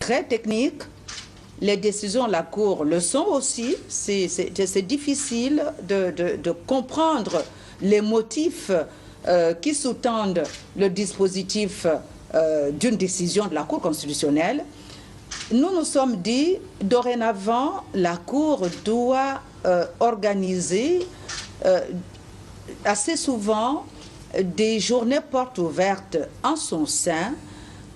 très technique. Les décisions de la Cour le sont aussi. C'est difficile de comprendre les motifs qui sous-tendent le dispositif d'une décision de la Cour constitutionnelle. Nous nous sommes dit, dorénavant, la Cour doit organiser assez souvent des journées portes ouvertes en son sein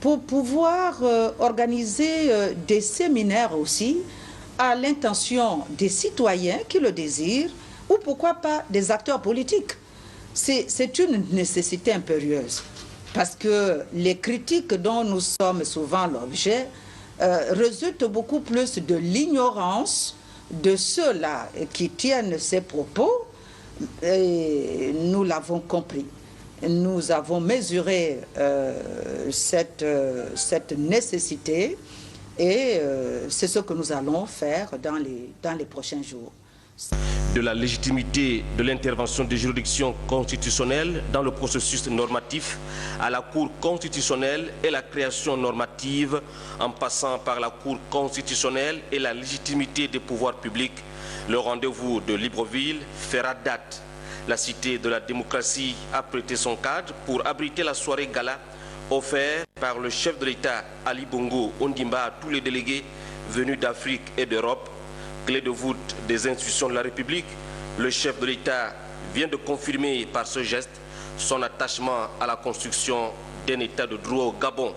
pour pouvoir organiser des séminaires aussi à l'intention des citoyens qui le désirent ou pourquoi pas des acteurs politiques. C'est une nécessité impérieuse parce que les critiques dont nous sommes souvent l'objet résultent beaucoup plus de l'ignorance de ceux-là qui tiennent ces propos et nous l'avons compris. Nous avons mesuré cette nécessité et c'est ce que nous allons faire dans les prochains jours. De la légitimité de l'intervention des juridictions constitutionnelles dans le processus normatif à la Cour constitutionnelle et la création normative en passant par la Cour constitutionnelle et la légitimité des pouvoirs publics, le rendez-vous de Libreville fera date. La Cité de la démocratie a prêté son cadre pour abriter la soirée gala offerte par le chef de l'État Ali Bongo Ondimba à tous les délégués venus d'Afrique et d'Europe. Clé de voûte des institutions de la République, le chef de l'État vient de confirmer par ce geste son attachement à la construction d'un État de droit au Gabon.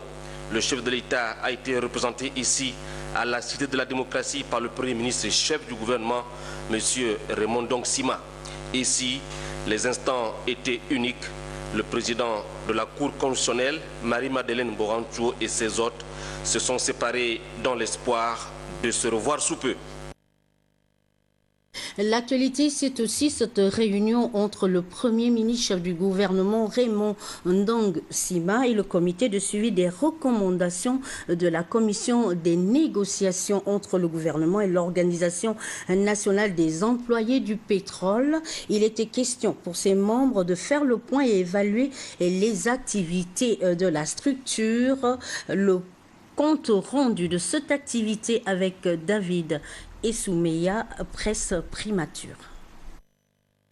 Le chef de l'État a été représenté ici à la Cité de la démocratie par le Premier ministre et chef du gouvernement, M. Raymond Ndong Sima. Ici, les instants étaient uniques. Le président de la Cour constitutionnelle, Marie-Madeleine Borancho et ses hôtes se sont séparés dans l'espoir de se revoir sous peu. L'actualité, c'est aussi cette réunion entre le Premier ministre chef du gouvernement Raymond Ndong Sima et le comité de suivi des recommandations de la commission des négociations entre le gouvernement et l'Organisation nationale des employés du pétrole. Il était question pour ses membres de faire le point et évaluer les activités de la structure. Le compte rendu de cette activité avec David et Soumeya, presse primature.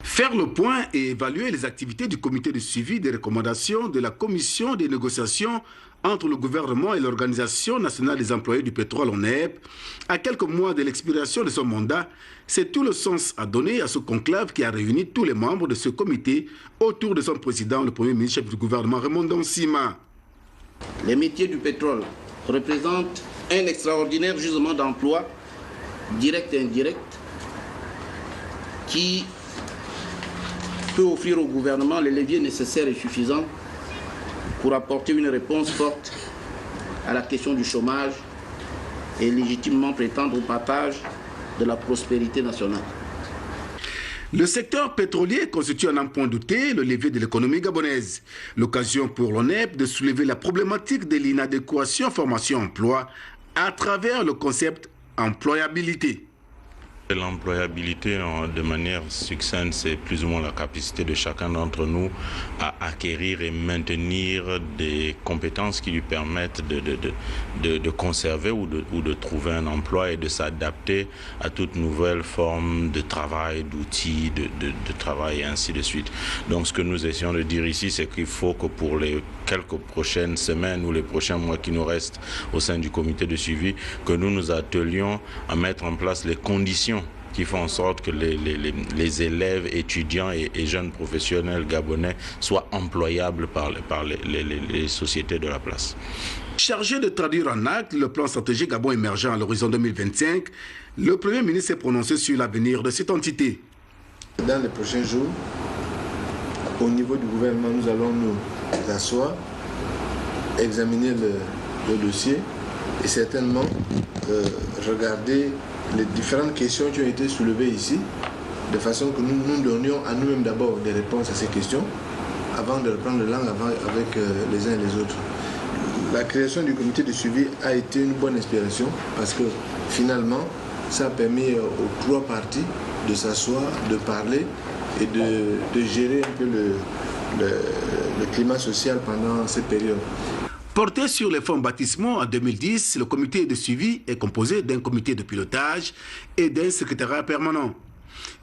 Faire le point et évaluer les activités du comité de suivi des recommandations de la commission des négociations entre le gouvernement et l'Organisation nationale des employés du pétrole ONEP, à quelques mois de l'expiration de son mandat, c'est tout le sens à donner à ce conclave qui a réuni tous les membres de ce comité autour de son président, le Premier ministre chef du gouvernement Raymond Ndong Sima. Les métiers du pétrole représentent un extraordinaire gisement d'emploi direct et indirect, qui peut offrir au gouvernement les leviers nécessaires et suffisants pour apporter une réponse forte à la question du chômage et légitimement prétendre au partage de la prospérité nationale. Le secteur pétrolier constitue un point douté le levier de l'économie gabonaise. L'occasion pour l'ONEP de soulever la problématique de l'inadéquation formation-emploi à travers le concept employabilité. L'employabilité, de manière succincte, c'est plus ou moins la capacité de chacun d'entre nous à acquérir et maintenir des compétences qui lui permettent de conserver ou de trouver un emploi et de s'adapter à toute nouvelle forme de travail, d'outils, de travail et ainsi de suite. Donc ce que nous essayons de dire ici, c'est qu'il faut que pour les quelques prochaines semaines ou les prochains mois qui nous restent au sein du comité de suivi, que nous nous attelions à mettre en place les conditions qui font en sorte que les élèves, étudiants et jeunes professionnels gabonais soient employables par les sociétés de la place. Chargé de traduire en acte le plan stratégique Gabon émergent à l'horizon 2025, le Premier ministre s'est prononcé sur l'avenir de cette entité. Dans les prochains jours, au niveau du gouvernement, nous allons nous asseoir, examiner le dossier et certainement regarder les différentes questions qui ont été soulevées ici, de façon que nous donnions à nous-mêmes d'abord des réponses à ces questions, avant de reprendre le langue avec les uns et les autres. La création du comité de suivi a été une bonne inspiration parce que finalement, ça a permis aux trois parties de s'asseoir, de parler et de gérer un peu le climat social pendant cette période. Porté sur les fonds baptismaux en 2010, le comité de suivi est composé d'un comité de pilotage et d'un secrétariat permanent.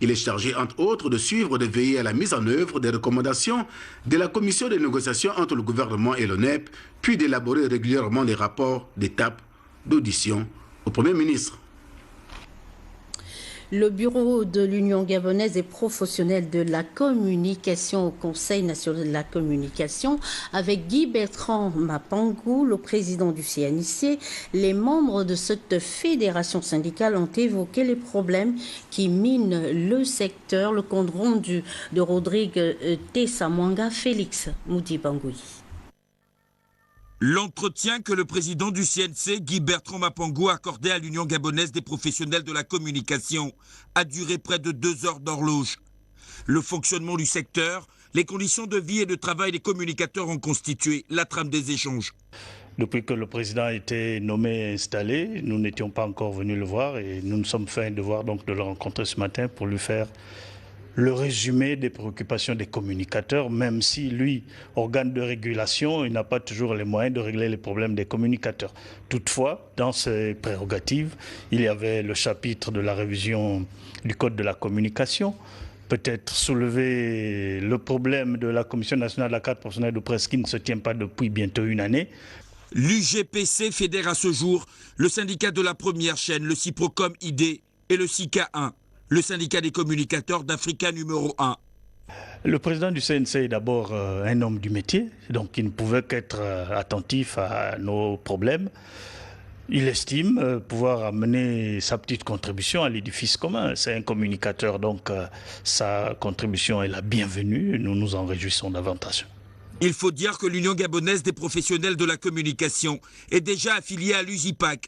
Il est chargé, entre autres, de suivre et de veiller à la mise en œuvre des recommandations de la commission de négociation entre le gouvernement et l'ONEP, puis d'élaborer régulièrement des rapports d'étape d'audition au Premier ministre. Le bureau de l'Union gabonaise des professionnels de la communication au Conseil national de la communication, avec Guy Bertrand Mapangou, le président du CNIC, les membres de cette fédération syndicale ont évoqué les problèmes qui minent le secteur. Le compte rendu de Rodrigue Tessamwanga, Félix Moudi-Bangoui. L'entretien que le président du CNC, Guy Bertrand Mapangou, a accordé à l'Union gabonaise des professionnels de la communication a duré près de 2 heures d'horloge. Le fonctionnement du secteur, les conditions de vie et de travail des communicateurs ont constitué la trame des échanges. Depuis que le président a été nommé et installé, nous n'étions pas encore venus le voir et nous nous sommes fait un devoir donc de le rencontrer ce matin pour lui faire le résumé des préoccupations des communicateurs, même si lui, organe de régulation, il n'a pas toujours les moyens de régler les problèmes des communicateurs. Toutefois, dans ses prérogatives, il y avait le chapitre de la révision du Code de la communication, peut-être soulever le problème de la Commission nationale de la carte professionnelle de presse qui ne se tient pas depuis bientôt 1 année. L'UGPC fédère à ce jour le syndicat de la première chaîne, le Ciprocom ID et le SICA 1. Le syndicat des communicateurs d'Africa numéro 1. Le président du CNC est d'abord un homme du métier, donc il ne pouvait qu'être attentif à nos problèmes. Il estime pouvoir amener sa petite contribution à l'édifice commun. C'est un communicateur, donc sa contribution est la bienvenue. Nous nous en réjouissons davantage. Il faut dire que l'Union gabonaise des professionnels de la communication est déjà affiliée à l'UGIPAC,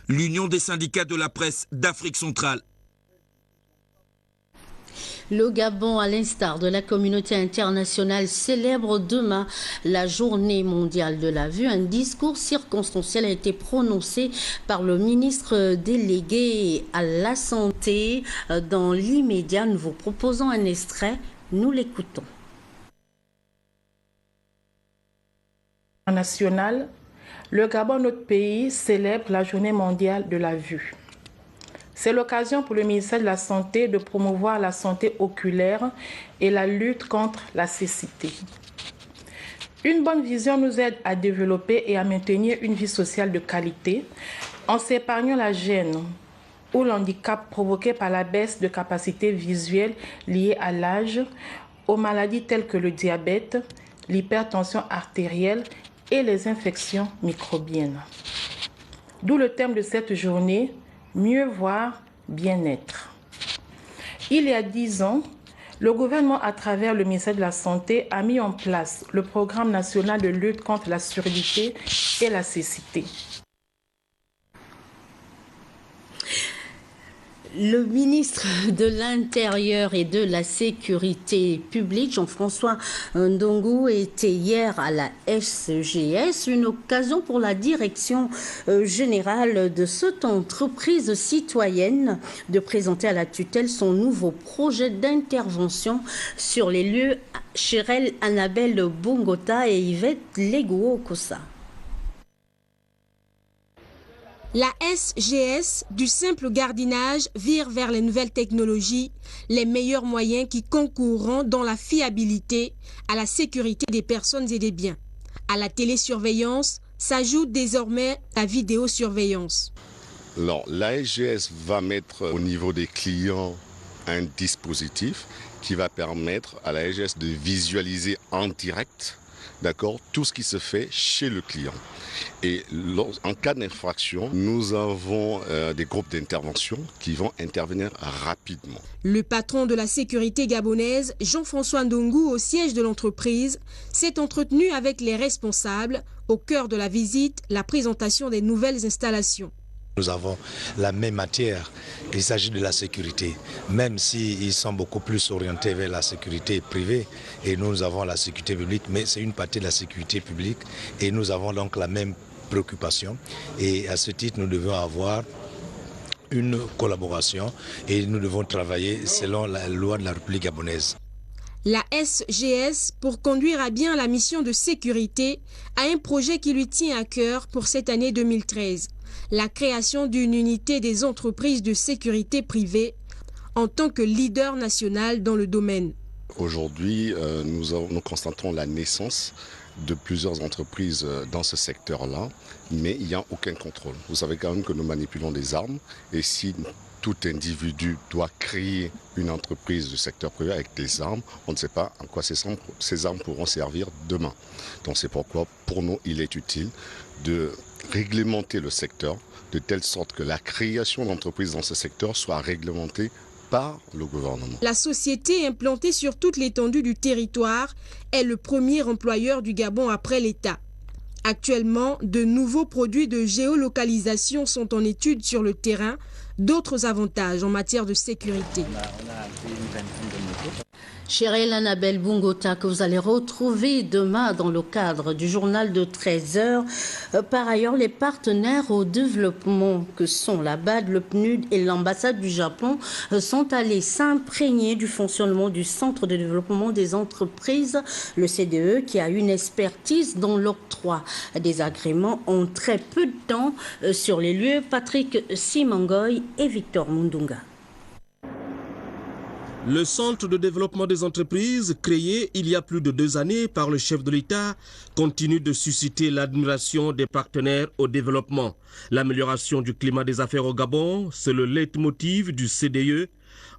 l'Union des syndicats de la presse d'Afrique centrale. Le Gabon, à l'instar de la communauté internationale, célèbre demain la journée mondiale de la vue. Un discours circonstanciel a été prononcé par le ministre délégué à la Santé. Dans l'immédiat, nous vous proposons un extrait. Nous l'écoutons. National, le Gabon, notre pays, célèbre la journée mondiale de la vue. C'est l'occasion pour le ministère de la Santé de promouvoir la santé oculaire et la lutte contre la cécité. Une bonne vision nous aide à développer et à maintenir une vie sociale de qualité en s'épargnant la gêne ou l'handicap provoqué par la baisse de capacité visuelle liée à l'âge, aux maladies telles que le diabète, l'hypertension artérielle et les infections microbiennes. D'où le thème de cette journée, mieux voir, bien-être. Il y a 10 ans, le gouvernement, à travers le ministère de la Santé, a mis en place le programme national de lutte contre la surdité et la cécité. Le ministre de l'Intérieur et de la Sécurité publique, Jean-François Ndongo, était hier à la SGS, une occasion pour la direction générale de cette entreprise citoyenne de présenter à la tutelle son nouveau projet d'intervention sur les lieux Chérel Annabelle Bongota et Yvette Legou-Okosa. La SGS, du simple gardinage, vire vers les nouvelles technologies, les meilleurs moyens qui concourront dans la fiabilité à la sécurité des personnes et des biens. À la télésurveillance s'ajoute désormais la vidéosurveillance. Alors, la SGS va mettre au niveau des clients un dispositif qui va permettre à la SGS de visualiser en direct, d'accord, tout ce qui se fait chez le client. Et en cas d'infraction, nous avons des groupes d'intervention qui vont intervenir rapidement. Le patron de la sécurité gabonaise, Jean-François Ndongo, au siège de l'entreprise, s'est entretenu avec les responsables. Au cœur de la visite, la présentation des nouvelles installations. Nous avons la même matière, il s'agit de la sécurité, même s'ils sont beaucoup plus orientés vers la sécurité privée et nous avons la sécurité publique, mais c'est une partie de la sécurité publique et nous avons donc la même préoccupation et à ce titre nous devons avoir une collaboration et nous devons travailler selon la loi de la République gabonaise. La SGS, pour conduire à bien la mission de sécurité, a un projet qui lui tient à cœur pour cette année 2013. La création d'une unité des entreprises de sécurité privée en tant que leader national dans le domaine. Aujourd'hui, nous constatons la naissance de plusieurs entreprises dans ce secteur-là, mais il n'y a aucun contrôle. Vous savez quand même que nous manipulons des armes, et si tout individu doit créer une entreprise du secteur privé avec des armes, on ne sait pas en quoi ces armes pourront servir demain. Donc c'est pourquoi, pour nous, il est utile de réglementer le secteur de telle sorte que la création d'entreprises dans ce secteur soit réglementée par le gouvernement. La société, implantée sur toute l'étendue du territoire, est le premier employeur du Gabon après l'État. Actuellement, de nouveaux produits de géolocalisation sont en étude sur le terrain, d'autres avantages en matière de sécurité. Chérelle Annabelle Bungota, que vous allez retrouver demain dans le cadre du journal de 13h. Par ailleurs, les partenaires au développement que sont la BAD, le PNUD et l'ambassade du Japon sont allés s'imprégner du fonctionnement du Centre de développement des entreprises, le CDE, qui a une expertise dans l'octroi des agréments en très peu de temps sur les lieux. Patrick Simangoy et Victor Mundunga. Le Centre de développement des entreprises, créé il y a plus de 2 années par le chef de l'État, continue de susciter l'admiration des partenaires au développement. L'amélioration du climat des affaires au Gabon, c'est le leitmotiv du CDE.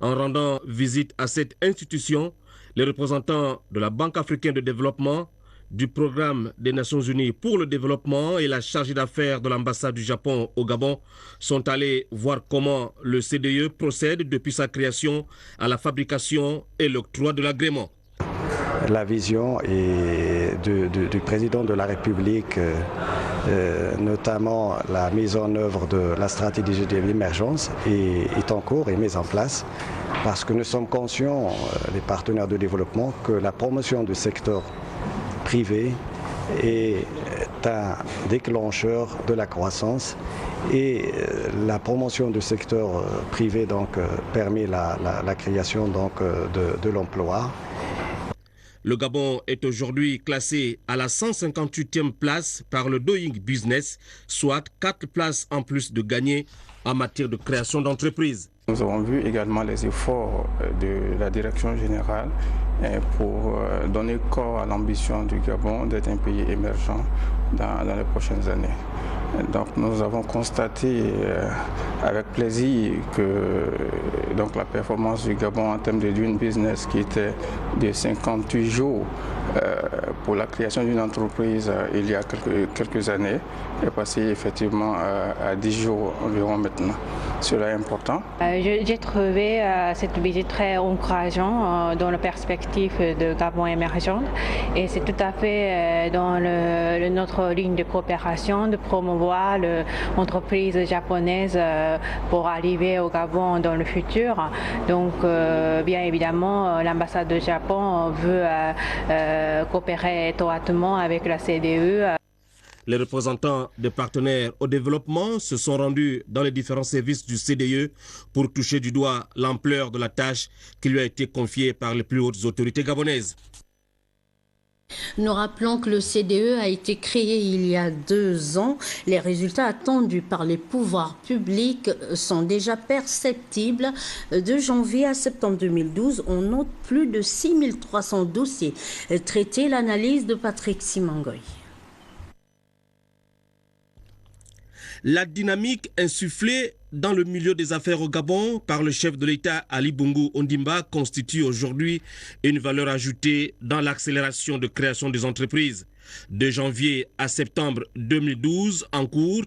En rendant visite à cette institution, les représentants de la Banque africaine de développement, du Programme des Nations Unies pour le développement et la chargée d'affaires de l'ambassade du Japon au Gabon sont allés voir comment le CDE procède depuis sa création à la fabrication et l'octroi de l'agrément. La vision du président de la République, notamment la mise en œuvre de la stratégie de l'émergence, est en cours et mise en place parce que nous sommes conscients, les partenaires de développement, que la promotion du secteur privé est un déclencheur de la croissance et la promotion du secteur privé donc, permet la création donc, de l'emploi. Le Gabon est aujourd'hui classé à la 158e place par le Doing Business, soit 4 places en plus de gagner en matière de création d'entreprises. Nous avons vu également les efforts de la direction générale pour donner corps à l'ambition du Gabon d'être un pays émergent dans les prochaines années. Donc nous avons constaté avec plaisir que donc, la performance du Gabon en termes de Doing Business qui était de 58 jours pour la création d'une entreprise il y a quelques années est passé effectivement à 10 jours environ maintenant. Cela est important. J'ai trouvé cette visite très encourageante dans la perspective de Gabon émergent et c'est tout à fait dans notre ligne de coopération de promouvoir l'entreprise japonaise pour arriver au Gabon dans le futur. Donc bien évidemment l'ambassade du Japon veut coopérer étroitement avec la CDE. Les représentants des partenaires au développement se sont rendus dans les différents services du CDE pour toucher du doigt l'ampleur de la tâche qui lui a été confiée par les plus hautes autorités gabonaises. Nous rappelons que le CDE a été créé il y a 2 ans. Les résultats attendus par les pouvoirs publics sont déjà perceptibles. De janvier à septembre 2012, on note plus de 6300 dossiers traités. L'analyse de Patrick Simangoy. La dynamique insufflée dans le milieu des affaires au Gabon par le chef de l'État Ali Bongo Ondimba constitue aujourd'hui une valeur ajoutée dans l'accélération de création des entreprises. De janvier à septembre 2012, en cours,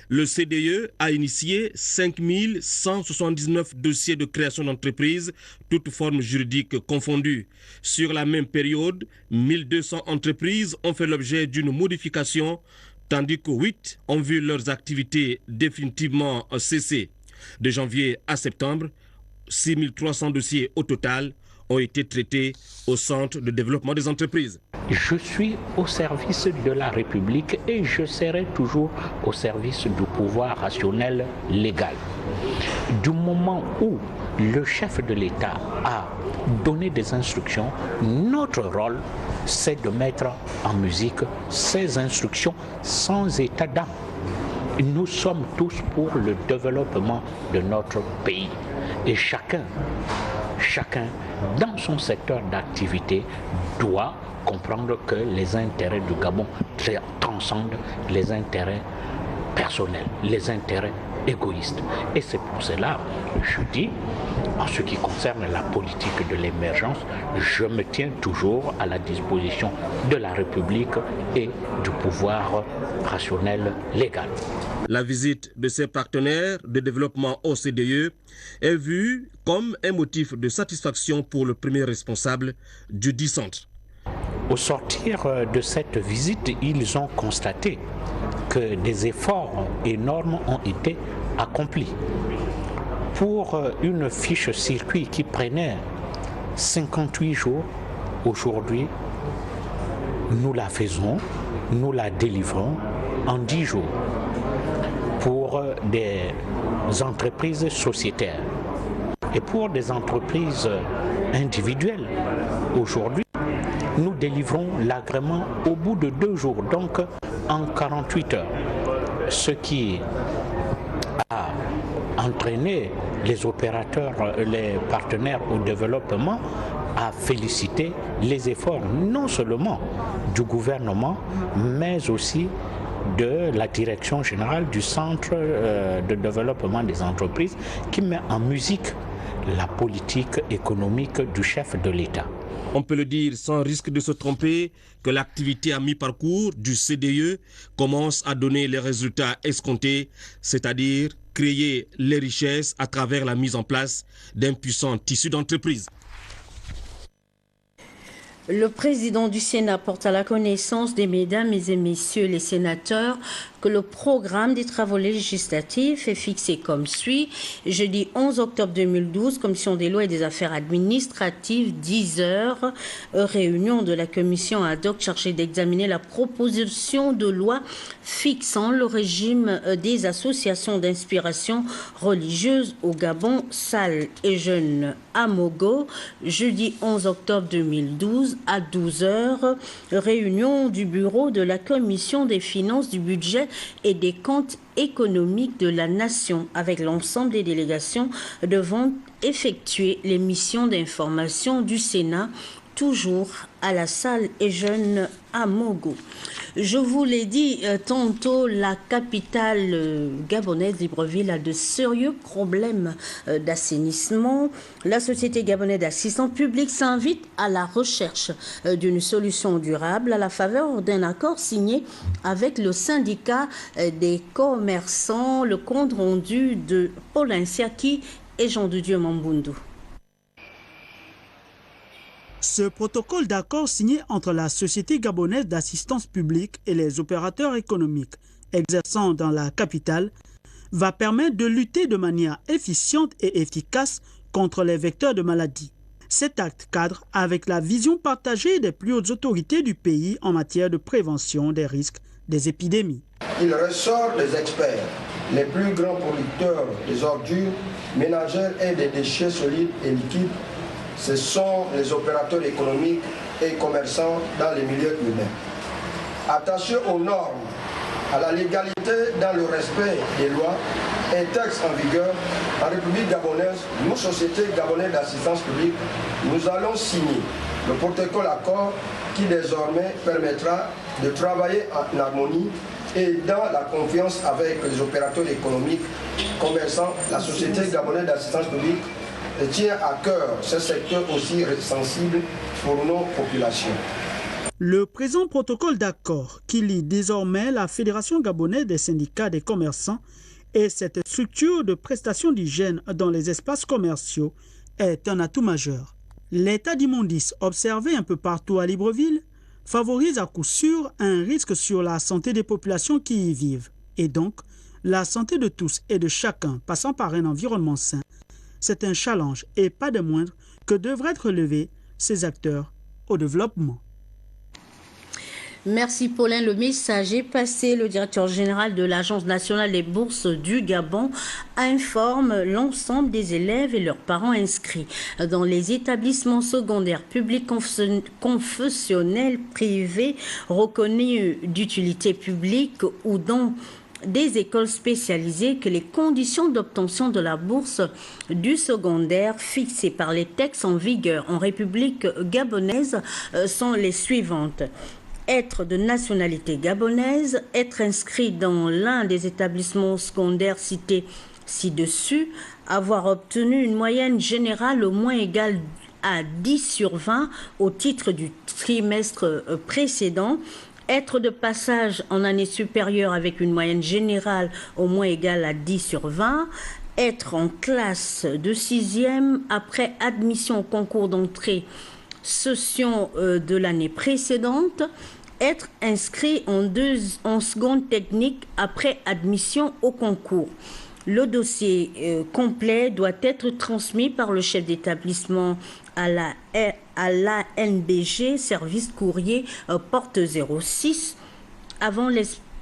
le CDE a initié 5179 dossiers de création d'entreprises, toutes formes juridiques confondues. Sur la même période, 1200 entreprises ont fait l'objet d'une modification, tandis que 8 ont vu leurs activités définitivement cesser. De janvier à septembre, 6300 dossiers au total ont été traités au Centre de développement des entreprises. Je suis au service de la République et je serai toujours au service du pouvoir rationnel légal. Du moment où le chef de l'État a donné des instructions, notre rôle, c'est de mettre en musique ces instructions sans état d'âme. Nous sommes tous pour le développement de notre pays. Et chacun, dans son secteur d'activité, doit comprendre que les intérêts du Gabon transcendent les intérêts personnels, les intérêts égoïstes. Et c'est pour cela, je dis, en ce qui concerne la politique de l'émergence, je me tiens toujours à la disposition de la République et du pouvoir rationnel légal. La visite de ses partenaires de développement OCDE est vue comme un motif de satisfaction pour le premier responsable du dit centre. Au sortir de cette visite, ils ont constaté que des efforts énormes ont été accomplis. Pour une fiche circuit qui prenait 58 jours, aujourd'hui, nous la faisons, nous la délivrons en 10 jours pour des entreprises sociétaires. Et pour des entreprises individuelles, aujourd'hui, nous délivrons l'agrément au bout de 2 jours, donc en 48 heures. Ce qui a entraîné les opérateurs, les partenaires au développement à féliciter les efforts non seulement du gouvernement, mais aussi de la direction générale du Centre de développement des entreprises qui met en musique la politique économique du chef de l'État. On peut le dire sans risque de se tromper que l'activité à mi-parcours du CDE commence à donner les résultats escomptés, c'est-à-dire créer les richesses à travers la mise en place d'un puissant tissu d'entreprise. Le président du Sénat porte à la connaissance des mesdames et messieurs les sénateurs que le programme des travaux législatifs est fixé comme suit. Jeudi 11 octobre 2012, Commission des lois et des affaires administratives, 10 heures, réunion de la commission ad hoc chargée d'examiner la proposition de loi fixant le régime des associations d'inspiration religieuse au Gabon, Salles et Jeunes à Mogo. Jeudi 11 octobre 2012 à 12 heures, réunion du bureau de la commission des finances, du budget et des comptes économiques de la nation avec l'ensemble des délégations devant effectuer les missions d'information du Sénat, toujours à la salle et jeunes à Mogo. Je vous l'ai dit tantôt, la capitale gabonaise, Libreville, a de sérieux problèmes d'assainissement. La Société gabonaise d'assistance publique s'invite à la recherche d'une solution durable à la faveur d'un accord signé avec le syndicat des commerçants. Le compte rendu de Paul Insiaki et Jean de Dieu Mambundu. Ce protocole d'accord signé entre la Société gabonaise d'assistance publique et les opérateurs économiques exerçant dans la capitale va permettre de lutter de manière efficiente et efficace contre les vecteurs de maladies. Cet acte cadre avec la vision partagée des plus hautes autorités du pays en matière de prévention des risques des épidémies. Il ressort des experts, les plus grands producteurs des ordures ménagères et des déchets solides et liquides. Ce sont les opérateurs économiques et commerçants dans les milieux urbains. Attachés aux normes, à la légalité dans le respect des lois et textes en vigueur, en République gabonaise, nous, Société gabonaise d'assistance publique, nous allons signer le protocole accord qui désormais permettra de travailler en harmonie et dans la confiance avec les opérateurs économiques, commerçants, la Société gabonaise d'assistance publique tient à cœur ce secteur aussi sensible pour nos populations. Le présent protocole d'accord qui lie désormais la Fédération gabonaise des syndicats des commerçants et cette structure de prestation d'hygiène dans les espaces commerciaux est un atout majeur. L'état d'immondice observé un peu partout à Libreville favorise à coup sûr un risque sur la santé des populations qui y vivent et donc la santé de tous et de chacun passant par un environnement sain c'est un challenge et pas des moindres que devraient relever ces acteurs au développement. Merci Paulin. Le message est passé. Le directeur général de l'Agence nationale des bourses du Gabon informe l'ensemble des élèves et leurs parents inscrits dans les établissements secondaires publics confessionnels privés reconnus d'utilité publique ou dans des écoles spécialisées que les conditions d'obtention de la bourse du secondaire fixées par les textes en vigueur en République gabonaise sont les suivantes. Être de nationalité gabonaise, être inscrit dans l'un des établissements secondaires cités ci-dessus, avoir obtenu une moyenne générale au moins égale à 10 sur 20 au titre du trimestre précédent, être de passage en année supérieure avec une moyenne générale au moins égale à 10 sur 20, être en classe de 6e après admission au concours d'entrée session de l'année précédente, être inscrit en seconde technique après admission au concours. Le dossier complet doit être transmis par le chef d'établissement à l'ANBG, service courrier porte 06, avant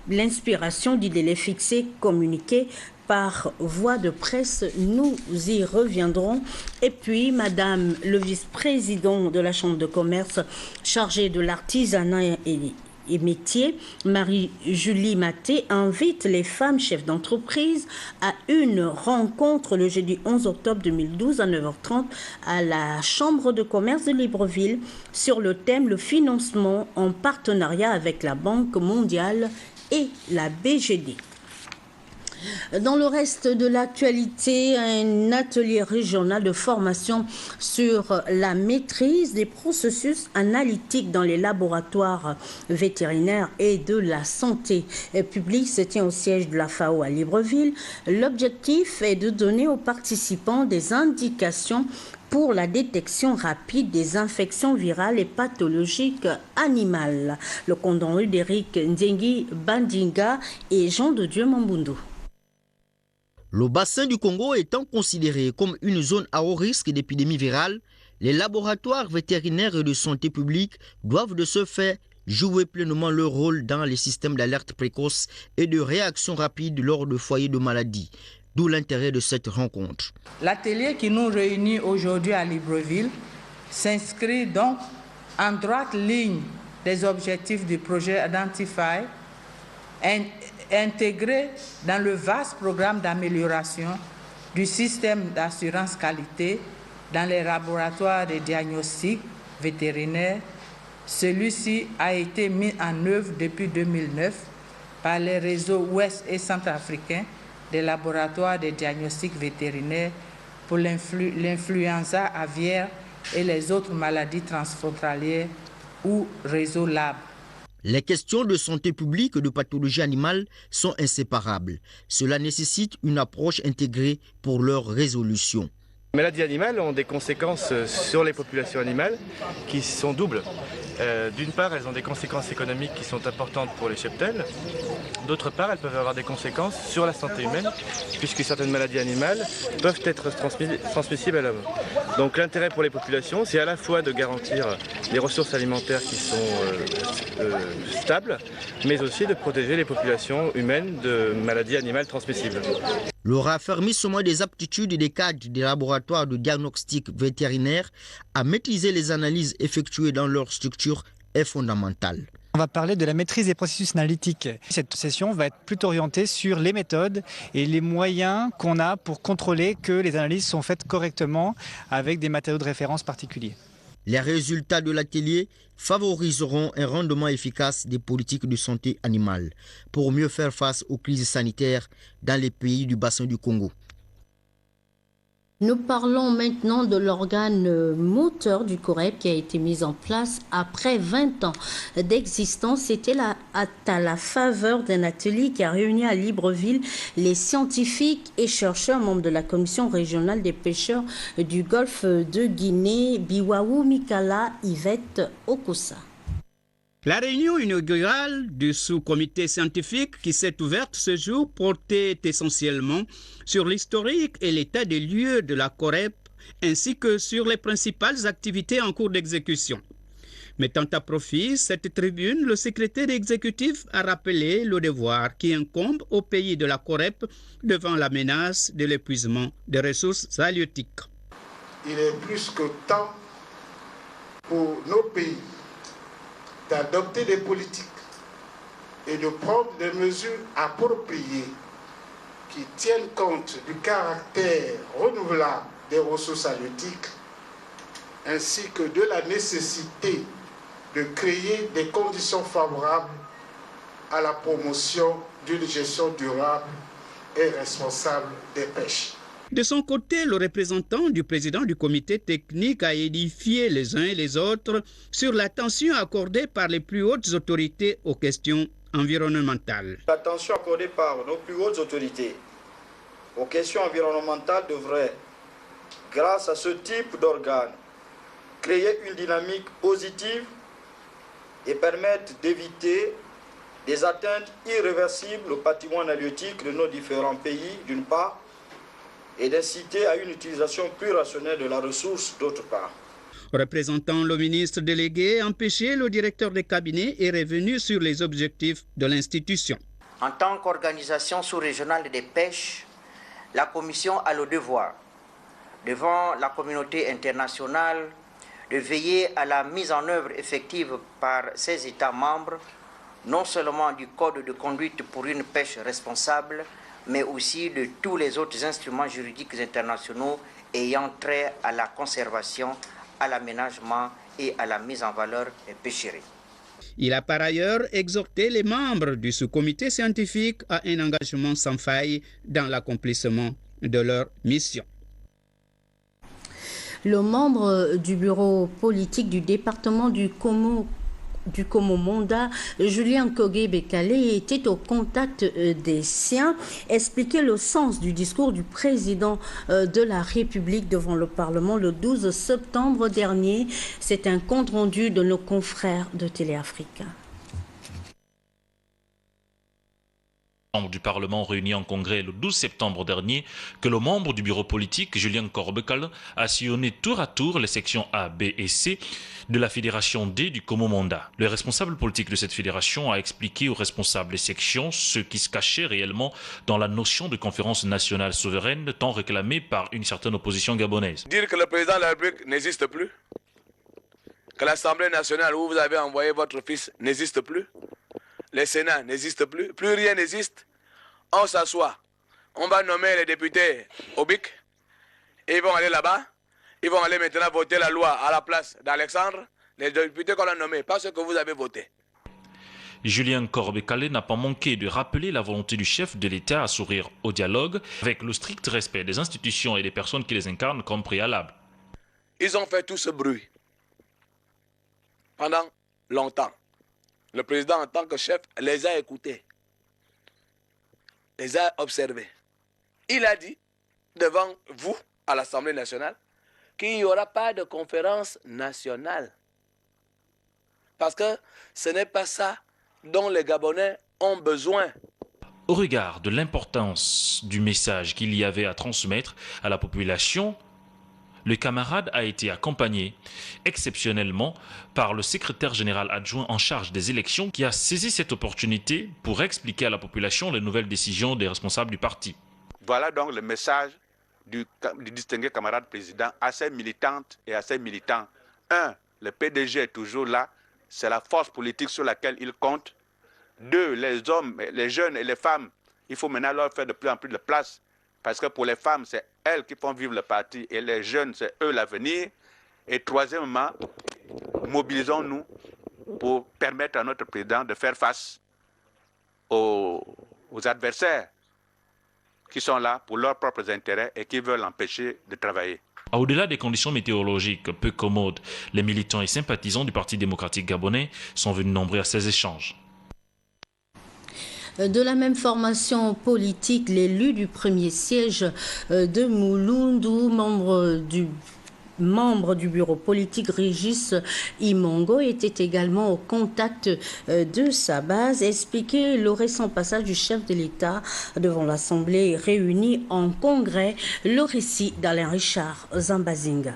l'inspiration du délai fixé communiqué par voie de presse. Nous y reviendrons. Et puis, Madame le vice-président de la Chambre de commerce chargée de l'artisanat et métiers, Marie-Julie Maté, invite les femmes chefs d'entreprise à une rencontre le jeudi 11 octobre 2012 à 9h30 à la Chambre de commerce de Libreville sur le thème « Le financement en partenariat avec la Banque mondiale et la BGD ». Dans le reste de l'actualité, un atelier régional de formation sur la maîtrise des processus analytiques dans les laboratoires vétérinaires et de la santé publique se tient au siège de la FAO à Libreville. L'objectif est de donner aux participants des indications pour la détection rapide des infections virales et pathologiques animales. Le compte rendu d'Éric Ndjengi Bandinga et Jean de Dieu Mambundu. Le bassin du Congo étant considéré comme une zone à haut risque d'épidémie virale, les laboratoires vétérinaires et de santé publique doivent de ce fait jouer pleinement leur rôle dans les systèmes d'alerte précoce et de réaction rapide lors de foyers de maladie. D'où l'intérêt de cette rencontre. L'atelier qui nous réunit aujourd'hui à Libreville s'inscrit donc en droite ligne des objectifs du projet Identify, intégré dans le vaste programme d'amélioration du système d'assurance qualité dans les laboratoires de diagnostic vétérinaire. Celui-ci a été mis en œuvre depuis 2009 par les réseaux ouest et centrafricains des laboratoires de diagnostic vétérinaire pour l'influenza aviaire et les autres maladies transfrontalières ou réseau LAB. Les questions de santé publique et de pathologie animale sont inséparables. Cela nécessite une approche intégrée pour leur résolution. Les maladies animales ont des conséquences sur les populations animales qui sont doubles. D'une part, elles ont des conséquences économiques qui sont importantes pour les cheptels. D'autre part, elles peuvent avoir des conséquences sur la santé humaine, puisque certaines maladies animales peuvent être transmissibles à l'homme. Donc l'intérêt pour les populations, c'est à la fois de garantir des ressources alimentaires qui sont stables, mais aussi de protéger les populations humaines de maladies animales transmissibles. Le raffermissement des aptitudes des cadres des laboratoires de diagnostic vétérinaire à maîtriser les analyses effectuées dans leur structure est fondamental. On va parler de la maîtrise des processus analytiques. Cette session va être plutôt orientée sur les méthodes et les moyens qu'on a pour contrôler que les analyses sont faites correctement avec des matériaux de référence particuliers. Les résultats de l'atelier favoriseront un rendement efficace des politiques de santé animale pour mieux faire face aux crises sanitaires dans les pays du bassin du Congo. Nous parlons maintenant de l'organe moteur du COREP qui a été mis en place après 20 ans d'existence. C'était à la faveur d'un atelier qui a réuni à Libreville les scientifiques et chercheurs membres de la Commission régionale des pêcheurs du golfe de Guinée, Biwaou Mikala Yvette Okosa. La réunion inaugurale du sous-comité scientifique qui s'est ouverte ce jour portait essentiellement sur l'historique et l'état des lieux de la COREP ainsi que sur les principales activités en cours d'exécution. Mettant à profit cette tribune, le secrétaire exécutif a rappelé le devoir qui incombe au pays de la COREP devant la menace de l'épuisement des ressources halieutiques. Il est plus que temps pour nos pays d'adopter des politiques et de prendre des mesures appropriées qui tiennent compte du caractère renouvelable des ressources halieutiques ainsi que de la nécessité de créer des conditions favorables à la promotion d'une gestion durable et responsable des pêches. De son côté, le représentant du président du comité technique a édifié les uns et les autres sur l'attention accordée par les plus hautes autorités aux questions environnementales. L'attention accordée par nos plus hautes autorités aux questions environnementales devrait, grâce à ce type d'organes, créer une dynamique positive et permettre d'éviter des atteintes irréversibles au patrimoine halieutique de nos différents pays, d'une part, et d'inciter à une utilisation plus rationnelle de la ressource, d'autre part. Représentant le ministre délégué, empêché, le directeur de cabinet est revenu sur les objectifs de l'institution. En tant qu'organisation sous-régionale des pêches, la Commission a le devoir, devant la communauté internationale, de veiller à la mise en œuvre effective par ses États membres, non seulement du Code de conduite pour une pêche responsable, mais aussi de tous les autres instruments juridiques internationaux ayant trait à la conservation, à l'aménagement et à la mise en valeur des pêcheries. Il a par ailleurs exhorté les membres du sous-comité scientifique à un engagement sans faille dans l'accomplissement de leur mission. Le membre du bureau politique du département du Komo-Monda, Julien Kogé-Bekale, était au contact des siens, expliquait le sens du discours du président de la République devant le Parlement le 12 septembre dernier. C'est un compte rendu de nos confrères de Téléafrique. Membre du Parlement réuni en congrès le 12 septembre dernier que le membre du bureau politique Julien Kogé-Bekale a sillonné tour à tour les sections A, B et C de la fédération D du Komo-Monda. Le responsable politique de cette fédération a expliqué aux responsables des sections ce qui se cachait réellement dans la notion de conférence nationale souveraine tant réclamée par une certaine opposition gabonaise. Dire que le président de la République n'existe plus, que l'Assemblée nationale où vous avez envoyé votre fils n'existe plus, le Sénat n'existe plus, plus rien n'existe. On s'assoit, on va nommer les députés au BIC, ils vont aller là-bas, ils vont aller maintenant voter la loi à la place d'Alexandre, les députés qu'on a nommés, pas ceux que vous avez votés. Julien Kogé-Bekale n'a pas manqué de rappeler la volonté du chef de l'État à s'ouvrir au dialogue avec le strict respect des institutions et des personnes qui les incarnent comme préalable. Ils ont fait tout ce bruit pendant longtemps. Le président, en tant que chef, les a écoutés, les a observés. Il a dit, devant vous, à l'Assemblée nationale, qu'il n'y aura pas de conférence nationale. Parce que ce n'est pas ça dont les Gabonais ont besoin. Au regard de l'importance du message qu'il y avait à transmettre à la population, le camarade a été accompagné exceptionnellement par le secrétaire général adjoint en charge des élections qui a saisi cette opportunité pour expliquer à la population les nouvelles décisions des responsables du parti. Voilà donc le message du distingué camarade président à ses militantes et à ses militants. 1. Le PDG est toujours là, c'est la force politique sur laquelle il compte. 2. Les hommes, les jeunes et les femmes, il faut maintenant leur faire de plus en plus de place. Parce que pour les femmes, c'est elles qui font vivre le parti et les jeunes, c'est eux l'avenir. Et troisièmement, mobilisons-nous pour permettre à notre président de faire face aux adversaires qui sont là pour leurs propres intérêts et qui veulent l'empêcher de travailler. Au-delà des conditions météorologiques peu commodes, les militants et sympathisants du Parti démocratique gabonais sont venus nombreux à ces échanges. De la même formation politique, l'élu du premier siège de Mouloundou, membre du membre du bureau politique Régis Imongo était également au contact de sa base, expliqué le récent passage du chef de l'État devant l'Assemblée réunie en congrès. Le récit d'Alain Richard Zambazinga.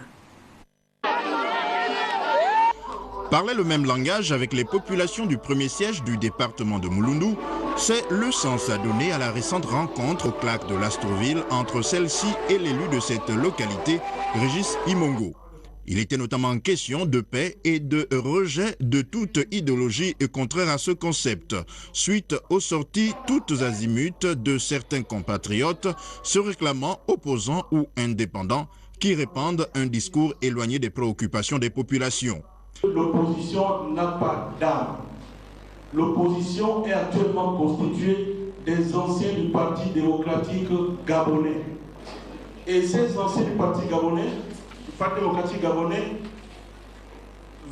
Parler le même langage avec les populations du premier siège du département de Mulundu, c'est le sens à donner à la récente rencontre au CLAC de l'Astroville entre celle-ci et l'élu de cette localité, Régis Imongo. Il était notamment question de paix et de rejet de toute idéologie contraire à ce concept, suite aux sorties toutes azimuts de certains compatriotes se réclamant opposants ou indépendants qui répandent un discours éloigné des préoccupations des populations. L'opposition n'a pas d'âme. L'opposition est actuellement constituée des anciens du Parti démocratique gabonais. Et ces anciens du Parti démocratique gabonais,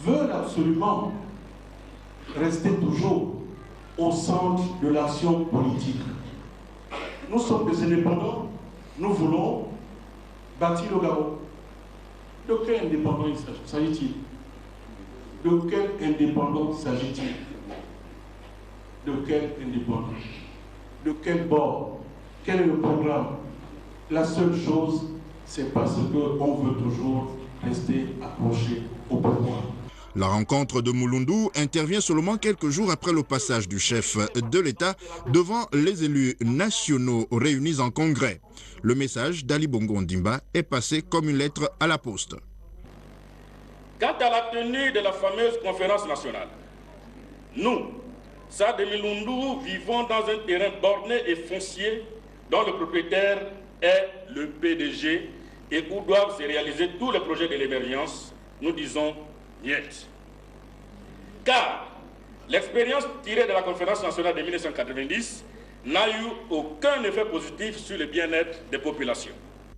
veulent absolument rester toujours au centre de l'action politique. Nous sommes des indépendants, nous voulons bâtir le Gabon. De quelle indépendance s'agit-il? De quelle indépendance s'agit-il? De quelle indépendance? De quel bord? Quel est le programme? La seule chose, c'est parce qu'on veut toujours rester accroché au pouvoir. La rencontre de Mulundu intervient seulement quelques jours après le passage du chef de l'État devant les élus nationaux réunis en congrès. Le message d'Ali Bongo Ondimba est passé comme une lettre à la poste. Quant à la tenue de la fameuse conférence nationale, nous, ça de Mulundu, vivons dans un terrain borné et foncier dont le propriétaire est le PDG et où doivent se réaliser tous les projets de l'émergence. Nous disons niet. Car l'expérience tirée de la conférence nationale de 1990 n'a eu aucun effet positif sur le bien-être des populations.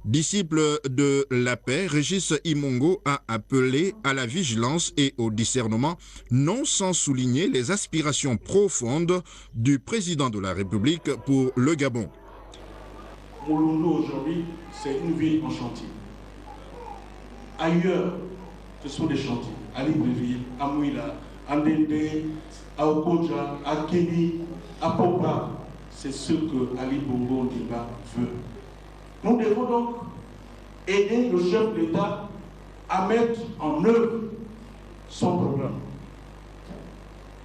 Disciple de la paix, Régis Imongo a appelé à la vigilance et au discernement, non sans souligner les aspirations profondes du président de la République pour le Gabon. Mulundu aujourd'hui, c'est une ville en chantier. Ailleurs, ce sont des chantiers. À Libreville, à Mouila, à Ndende, à Okoja, à Kéni, à Popa. C'est ce que Ali Bongo Ondimba veut. Nous devons donc aider le chef de l'État à mettre en œuvre son programme.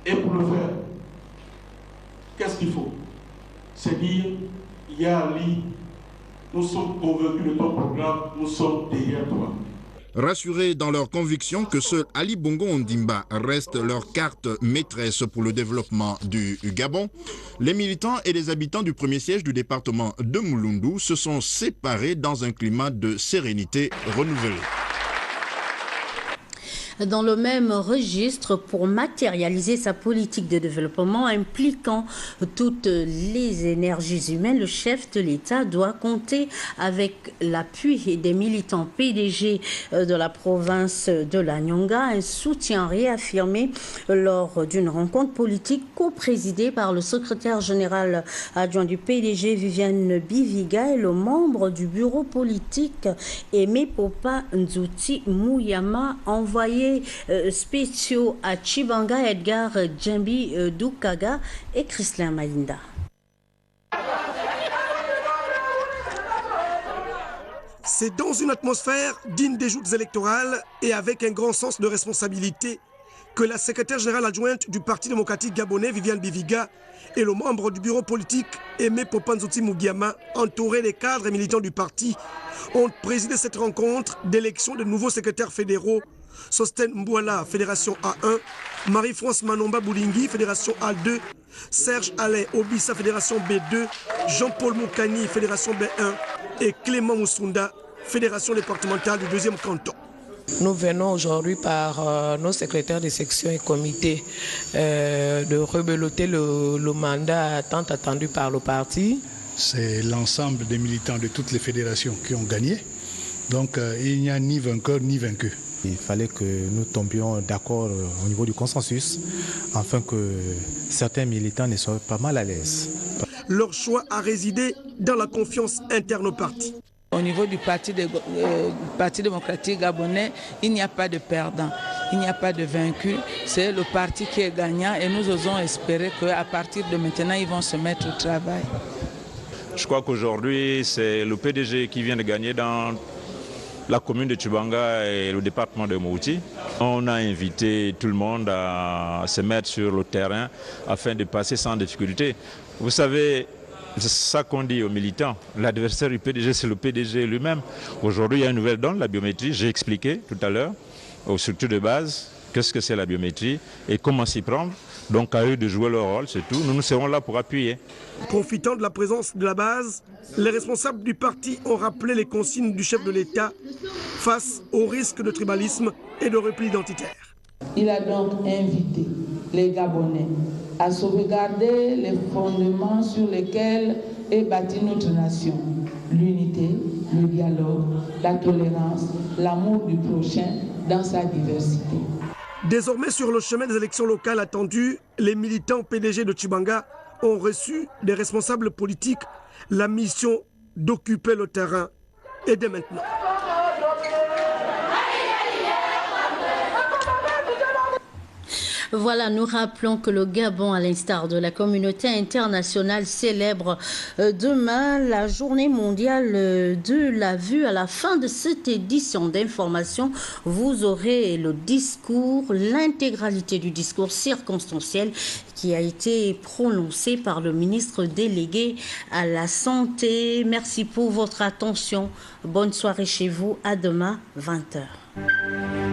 Et pour le faire, qu'est-ce qu'il faut? C'est dire, il y a Ali, nous sommes convaincus de ton programme, nous sommes derrière toi. Rassurés dans leur conviction que seul Ali Bongo Ondimba reste leur carte maîtresse pour le développement du Gabon, les militants et les habitants du premier siège du département de Mulundu se sont séparés dans un climat de sérénité renouvelée. Dans le même registre, pour matérialiser sa politique de développement impliquant toutes les énergies humaines, le chef de l'État doit compter avec l'appui des militants PDG de la province de la Nyonga, un soutien réaffirmé lors d'une rencontre politique co-présidée par le secrétaire général adjoint du PDG Viviane Biviga et le membre du bureau politique Aimé Popa Nzouti Mouyama, envoyé spéciaux à Chibanga, Edgar Djembi Doukaga et Christian Malinda. C'est dans une atmosphère digne des joutes électorales et avec un grand sens de responsabilité que la secrétaire générale adjointe du Parti démocratique gabonais, Viviane Biviga, et le membre du bureau politique Aimé Popa Nzouti Mouyama, entourés des cadres et militants du parti, ont présidé cette rencontre d'élection de nouveaux secrétaires fédéraux. Sosten Mbouala, Fédération A1, Marie-France Manomba Boulingi, Fédération A2, Serge Allais Obissa, Fédération B2, Jean-Paul Moukani, Fédération B1 et Clément Moussunda, Fédération départementale du 2e canton. Nous venons aujourd'hui par nos secrétaires de section et comités de rebeloter le mandat tant attendu par le parti. C'est l'ensemble des militants de toutes les fédérations qui ont gagné. Donc il n'y a ni vainqueur ni vaincu. Il fallait que nous tombions d'accord au niveau du consensus afin que certains militants ne soient pas mal à l'aise. Leur choix a résidé dans la confiance interne au parti. Au niveau du Parti démocratique gabonais, il n'y a pas de perdant, il n'y a pas de vaincu. C'est le parti qui est gagnant et nous osons espérer qu'à partir de maintenant, ils vont se mettre au travail. Je crois qu'aujourd'hui, c'est le PDG qui vient de gagner dans la commune de Tchibanga et le département de Mouti. On a invité tout le monde à se mettre sur le terrain afin de passer sans difficulté. Vous savez, c'est ça qu'on dit aux militants. L'adversaire du PDG, c'est le PDG lui-même. Aujourd'hui, il y a une nouvelle donne, la biométrie. J'ai expliqué tout à l'heure aux structures de base qu'est-ce que c'est la biométrie et comment s'y prendre. Donc à eux de jouer leur rôle, c'est tout. Nous serons là pour appuyer. Profitant de la présence de la base, les responsables du parti ont rappelé les consignes du chef de l'État face au risque de tribalisme et de repli identitaire. Il a donc invité les Gabonais à sauvegarder les fondements sur lesquels est bâtie notre nation. L'unité, le dialogue, la tolérance, l'amour du prochain dans sa diversité. Désormais, sur le chemin des élections locales attendues, les militants PDG de Tchibanga ont reçu des responsables politiques la mission d'occuper le terrain et dès maintenant. Voilà, nous rappelons que le Gabon, à l'instar de la communauté internationale, célèbre demain la journée mondiale de la vue. À la fin de cette édition d'information, vous aurez le discours, l'intégralité du discours circonstanciel qui a été prononcé par le ministre délégué à la Santé. Merci pour votre attention. Bonne soirée chez vous. À demain, 20h.